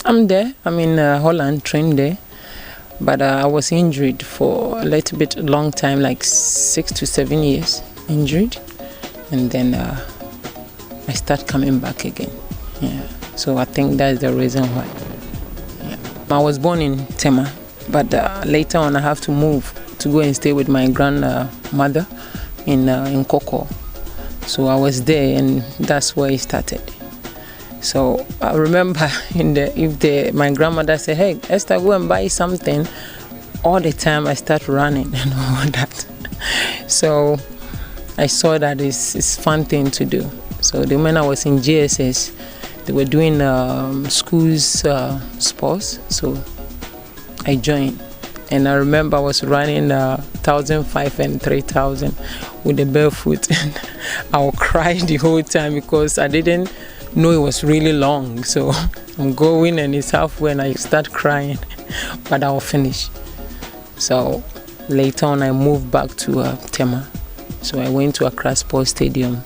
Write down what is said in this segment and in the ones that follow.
I'm there. I'm in Holland, trained there. But I was injured for a little bit long time, like 6 to 7 years injured. And then I start coming back again. Yeah. So I think that's the reason why. Yeah. I was born in Tema, but later on I have to move to go and stay with my grandmother in Koko. So I was there, and that's where it started. So I remember my grandmother said, "Hey, Esther, go and buy something." All the time I start running and all that. So I saw that it's fun thing to do. So the moment I was in GSS, they were doing schools sports. So I joined. And I remember I was running 1,500 and 3,000 with the barefoot. And I would cry the whole time because I didn't know it was really long. So I'm going and it's halfway and I start crying, but I'll finish. So later on I moved back to Tema. So I went to Accra Sports Stadium.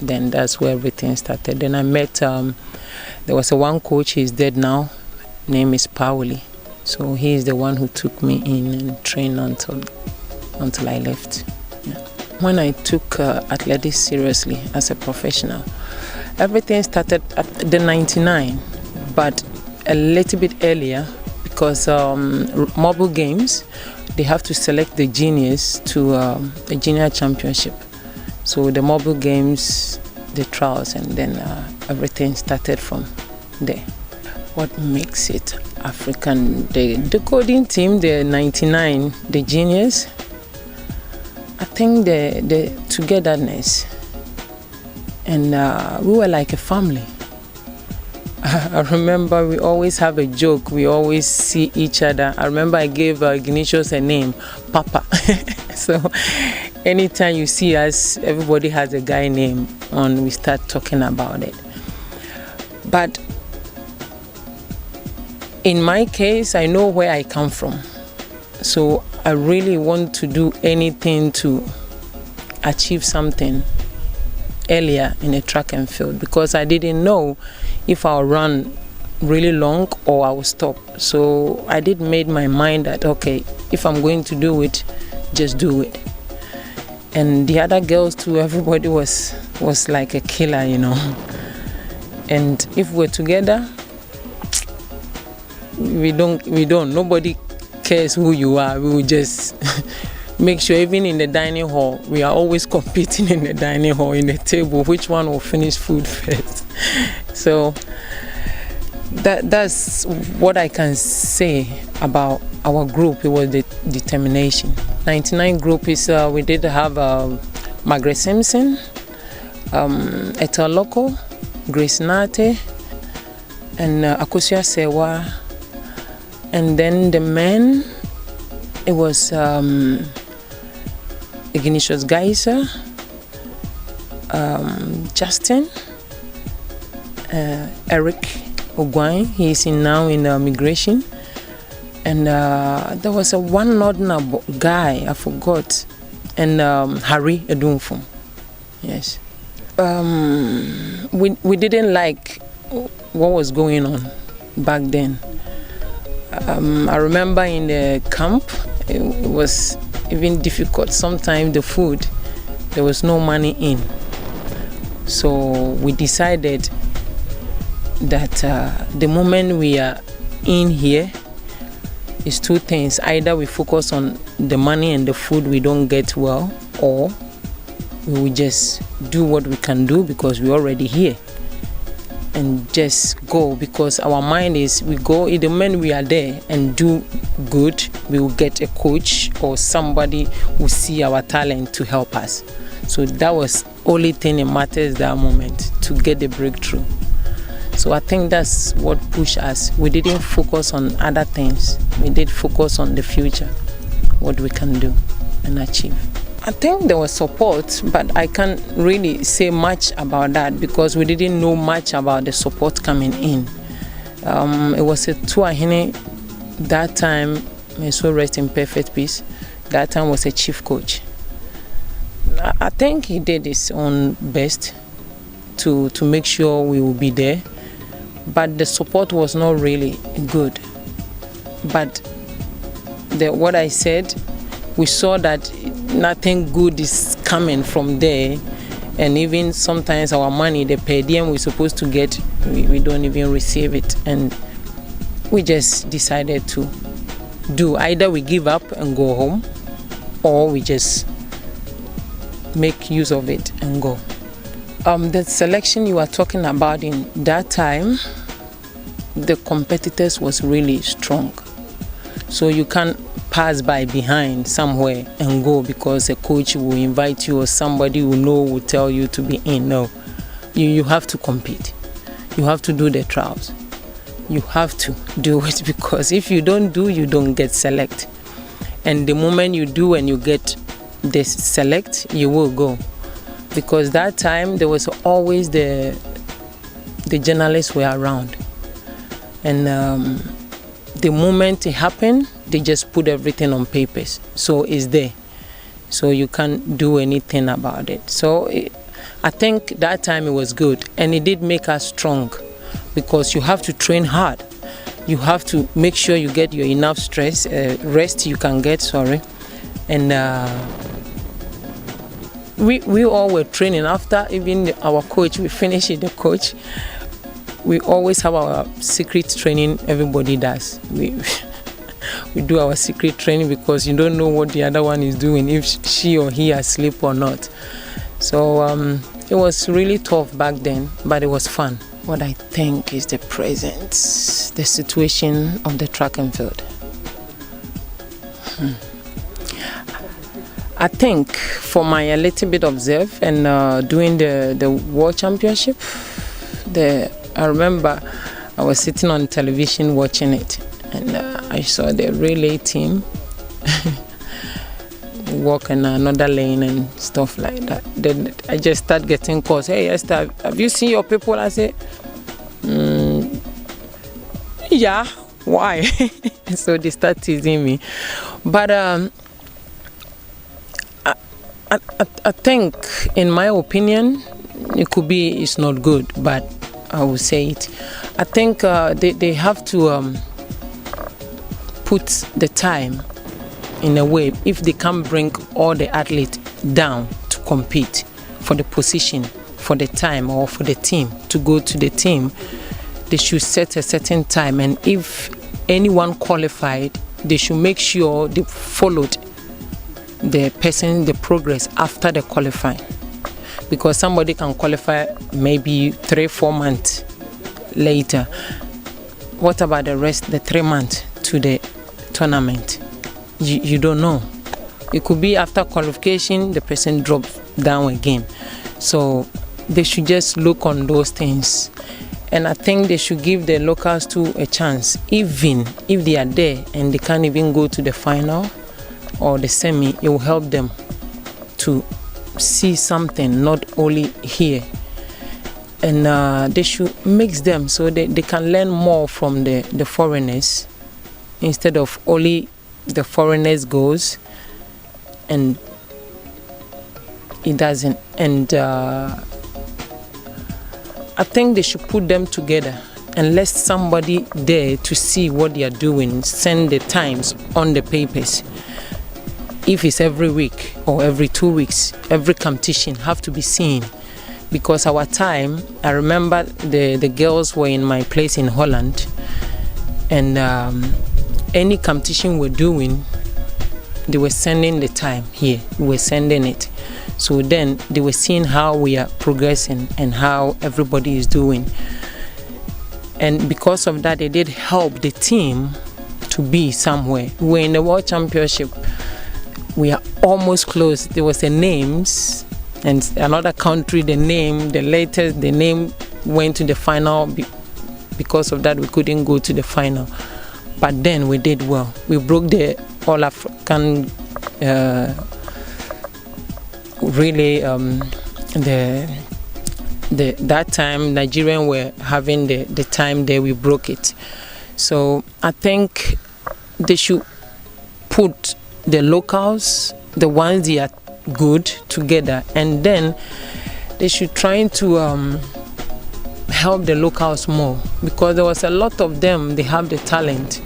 Then that's where everything started. Then I met, there was one coach, he's dead now, name is Pauli. So he's the one who took me in and trained until I left. Yeah. When I took athletics seriously as a professional, everything started at the 99, but a little bit earlier because mobile games, they have to select the juniors to the junior championship. So the mobile games, the trials, and then everything started from there. What makes it African? The coding team, the 99, the juniors, I think the togetherness. And we were like a family. I remember we always have a joke. We always see each other. I remember I gave Ignatius a name, Papa. So anytime you see us, everybody has a guy name and we start talking about it. But in my case, I know where I come from. So I really want to do anything to achieve something earlier in a track and field because I didn't know if I'll run really long or I will stop. So I did made my mind that, okay, if I'm going to do it, just do it. And the other girls too, everybody was like a killer, you know. And if we're together, we don't, nobody cares who you are. We will just make sure even in the dining hall, we are always competing in the dining hall, in the table, which one will finish food first. So that's what I can say about our group. It was the determination. 99 group is, we did have Margaret Simpson, Etta Loco, Grace Nate, and Akosia Sewa. And then the men, it was Ignatius Geiser, Justin, Eric Ogwine, he's now in migration. And there was one Northerner guy, I forgot, and Harry Edunfum. Yes. We didn't like what was going on back then. I remember in the camp, it was even difficult. Sometimes the food, there was no money in. So we decided that the moment we are in here, is two things. Either we focus on the money and the food we don't get well, or we will just do what we can do because we're already here. And just go, because our mind is we go, the moment we are there and do good, we will get a coach or somebody who see our talent to help us. So that was only thing that matters that moment, to get the breakthrough. So I think that's what pushed us. We didn't focus on other things. We did focus on the future, what we can do and achieve. I think there was support, but I can't really say much about that because we didn't know much about the support coming in. It was a Tuahine that time, may so rest in perfect peace. That time was a chief coach. I think he did his own best to make sure we will be there. but the support was not really good. But what I said, we saw that nothing good is coming from there, and even sometimes our money, the per diem we're supposed to get, we don't even receive it, and we just decided to do either we give up and go home, or we just make use of it and go. The selection you are talking about, in that time, the competitors was really strong. So you can't pass by behind somewhere and go because a coach will invite you or somebody will tell you to be in. No, you have to compete. You have to do the trials. You have to do it, because if you don't do, you don't get select. And the moment you do and you get the select, you will go. Because that time there was always the journalists were around, and the moment it happened, they just put everything on papers, so it's there, so you can't do anything about it. So I think that time it was good, and it did make us strong, because you have to train hard. You have to make sure you get your enough rest you can get, and we all were training. After even our coach, we finished the coach, we always have our secret training. Everybody does. We do our secret training, because you don't know what the other one is doing, if she or he is asleep or not. So it was really tough back then, but it was fun. What I think is the present, the situation of the track and field. I think for my a little bit observe and doing the World Championship, I remember I was sitting on television watching it, and I saw the relay team walk in another lane and stuff like that. Then I just start getting calls. Hey Esther, have you seen your people? I say, yeah, why? So they start teasing me. But I think, in my opinion, it's not good, but I will say it. I think they have to put the time in a way. If they can bring all the athletes down to compete for the position, for the time, or for the team, to go to the team, they should set a certain time. And if anyone qualified, they should make sure they followed the progress after the qualifying, because somebody can qualify maybe 3-4 months later. What about the rest, the 3 months to the tournament? You don't know. It could be after qualification the person drops down again. So they should just look on those things, and I think they should give the locals too a chance, even if they are there and they can't even go to the final or the semi. It will help them to see something, not only here. And they should mix them so they can learn more from the foreigners, instead of only the foreigners goes and it doesn't. And I think they should put them together and let somebody there to see what they are doing, send the times on the papers. If it's every week or every 2 weeks, every competition have to be seen. Because our time, I remember the girls were in my place in Holland, and any competition we're doing, they were sending the time here. We were sending it. So then they were seeing how we are progressing and how everybody is doing. And because of that, they did help the team to be somewhere. We were in the World Championship. We are almost close. There was the names, and another country, the name went to the final. Because of that, we couldn't go to the final. But then we did well. We broke the All African relay. That time Nigerians were having the time there. We broke it. So I think they should put the locals, the ones they are good, together, and then they should try to help the locals more, because there was a lot of them, they have the talent,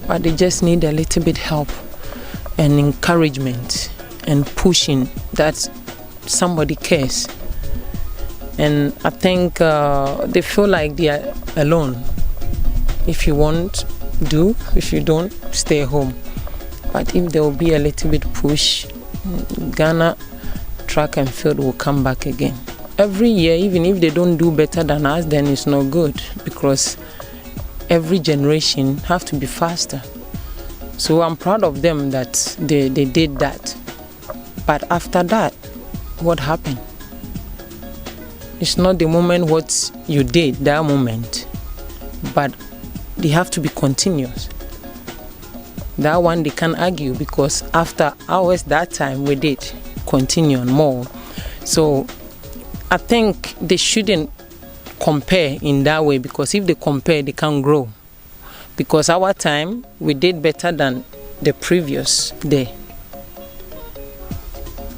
but they just need a little bit help and encouragement and pushing that somebody cares. And I think they feel like they are alone. If you want, do. If you don't, stay home. But if there will be a little bit push, Ghana track and field will come back again. Every year, even if they don't do better than us, then it's not good, because every generation have to be faster. So I'm proud of them that they did that. But after that, what happened? It's not the moment what you did, that moment, but they have to be continuous. That one they can't argue, because after hours that time we did continue on more. So I think they shouldn't compare in that way, because if they compare, they can't grow. Because our time, we did better than the previous day.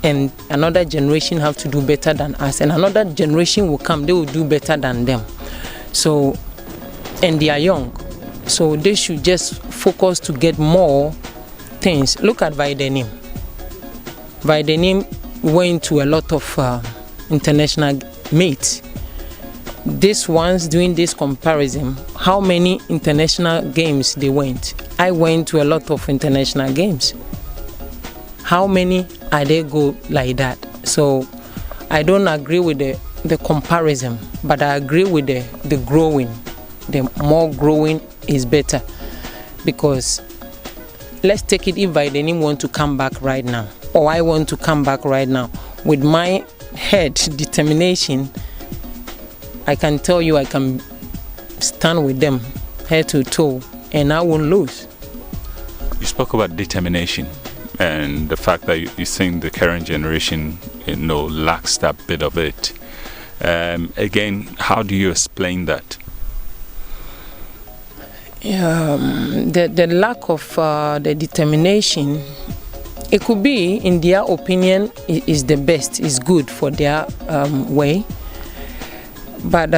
And another generation have to do better than us. And another generation will come, they will do better than them. So, and they are young. So they should just focus to get more things. Look at Vaidenim. Vaidenim went to a lot of international meets. These ones doing this comparison, how many international games they went? I went to a lot of international games. How many are they go like that? So I don't agree with the comparison, but I agree with the growing. The more growing is better, because let's take it if Vaidenim want to come back right now, or I want to come back right now. With my head determination, I can tell you I can stand with them head to toe and I won't lose. You spoke about determination and the fact that you think the current generation lacks that bit of it. Again, how do you explain that? The lack of the determination, it could be, in their opinion, is the best, is good for their way. But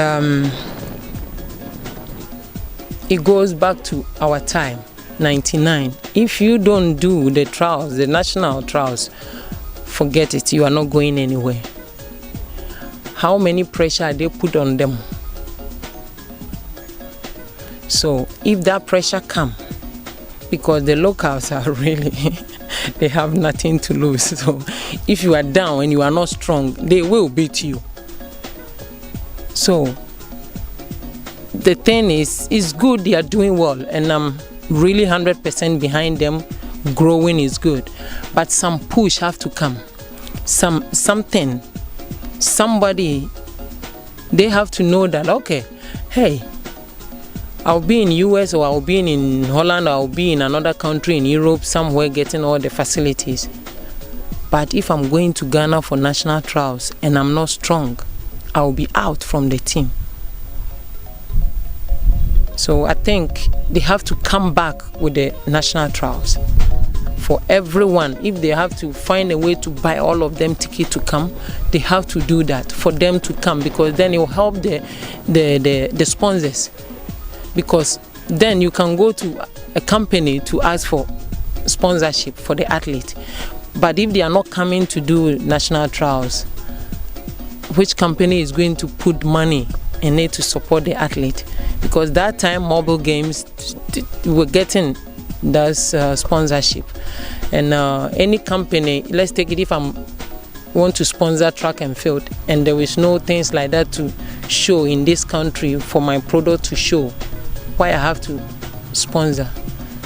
it goes back to our time, 99. If you don't do the trials, the national trials, forget it, you are not going anywhere. How many pressure they put on them? So if that pressure come, because the locals are really, they have nothing to lose. So if you are down and you are not strong, they will beat you. So the thing is, it's good they are doing well, and I'm really 100% behind them. Growing is good, but some push have to come. Something, somebody, they have to know that, okay, hey, I'll be in US, or I'll be in Holland, or I'll be in another country in Europe, somewhere getting all the facilities. But if I'm going to Ghana for national trials and I'm not strong, I'll be out from the team. So I think they have to come back with the national trials. For everyone, if they have to find a way to buy all of them ticket to come, they have to do that for them to come, because then it will help the sponsors. Because then you can go to a company to ask for sponsorship for the athlete. But if they are not coming to do national trials, which company is going to put money in it to support the athlete? Because that time mobile games were getting that sponsorship. And any company, let's take it, if I want to sponsor track and field and there is no things like that to show in this country for my product to show, why I have to sponsor?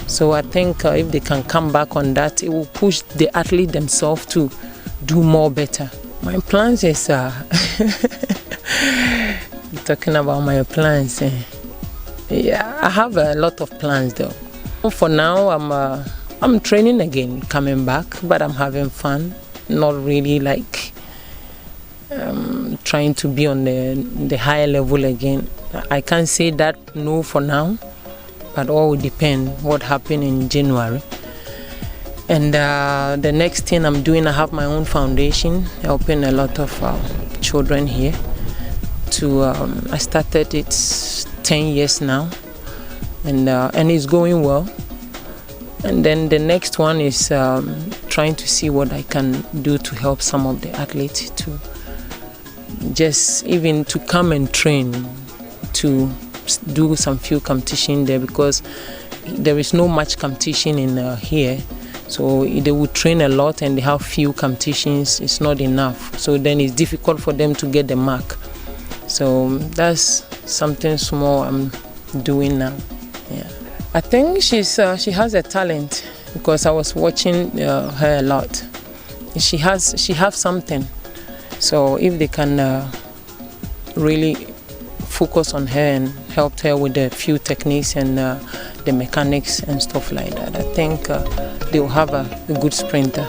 So I think if they can come back on that, it will push the athlete themselves to do more better. My plans is talking about my plans. Yeah, I have a lot of plans though. For now, I'm training again, coming back, but I'm having fun. Not really like trying to be on the higher level again. I can't say that no for now, but all will depend what happened in January. And the next thing I'm doing, I have my own foundation, helping a lot of children here to I started it 10 years now, and it's going well. And then the next one is trying to see what I can do to help some of the athletes to just even to come and train, to do some few competition there, because there is no much competition in here. So they would train a lot and they have few competitions. It's not enough. So then it's difficult for them to get the mark. So that's something small I'm doing now. Yeah, I think she has a talent, because I was watching her a lot. She has something. So if they can really focus on her and help her with the few techniques and the mechanics and stuff like that, I think they will have a good sprinter.